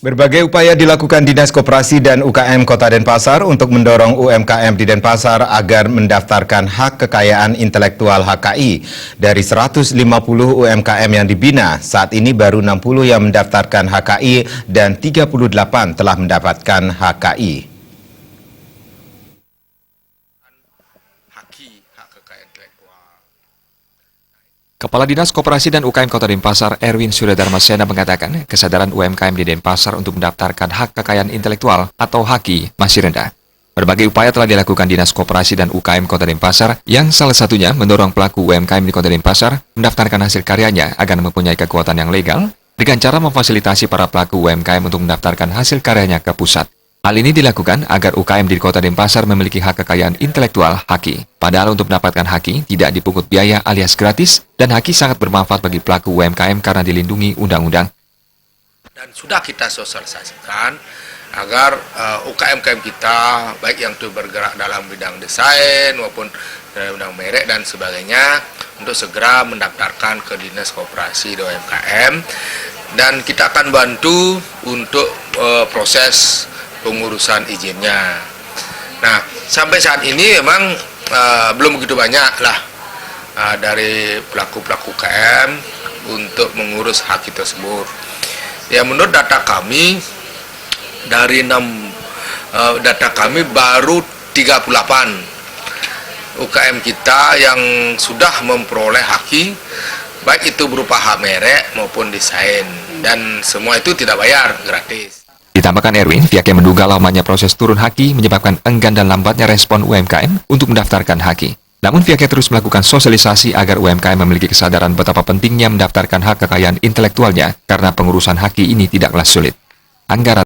Berbagai upaya dilakukan Dinas Koperasi dan UKM Kota Denpasar untuk mendorong UMKM di Denpasar agar mendaftarkan hak kekayaan intelektual HKI. Dari 150 UMKM yang dibina, saat ini baru 60 yang mendaftarkan HKI dan 38 telah mendapatkan HKI. Kepala Dinas Koperasi dan UKM Kota Denpasar, Erwin Suryadarmasena mengatakan kesadaran UMKM di Denpasar untuk mendaftarkan hak kekayaan intelektual atau HKI masih rendah. Berbagai upaya telah dilakukan Dinas Koperasi dan UKM Kota Denpasar yang salah satunya mendorong pelaku UMKM di Kota Denpasar mendaftarkan hasil karyanya agar mempunyai kekuatan yang legal dengan cara memfasilitasi para pelaku UMKM untuk mendaftarkan hasil karyanya ke pusat. Hal ini dilakukan agar UKM di Kota Denpasar memiliki hak kekayaan intelektual HKI. Padahal untuk mendapatkan HKI tidak dipungut biaya alias gratis dan HKI sangat bermanfaat bagi pelaku UMKM karena dilindungi undang-undang. Dan sudah kita sosialisasikan agar UKM-UKM kita baik yang itu bergerak dalam bidang desain maupun bidang merek dan sebagainya untuk segera mendaftarkan ke Dinas Koperasi dan UMKM dan kita akan bantu untuk proses pengurusan izinnya. Nah, sampai saat ini memang belum begitu banyak lah dari pelaku-pelaku UKM untuk mengurus hak tersebut. Ya, menurut data kami dari 6 data kami baru 38 UKM kita yang sudah memperoleh HKI, baik itu berupa hak merek maupun desain, dan semua itu tidak bayar, gratis. Ditambahkan Erwin, pihaknya menduga lamanya proses turun HKI menyebabkan enggan dan lambatnya respon UMKM untuk mendaftarkan HKI. Namun pihaknya terus melakukan sosialisasi agar UMKM memiliki kesadaran betapa pentingnya mendaftarkan hak kekayaan intelektualnya karena pengurusan HKI ini tidaklah sulit. Anggaran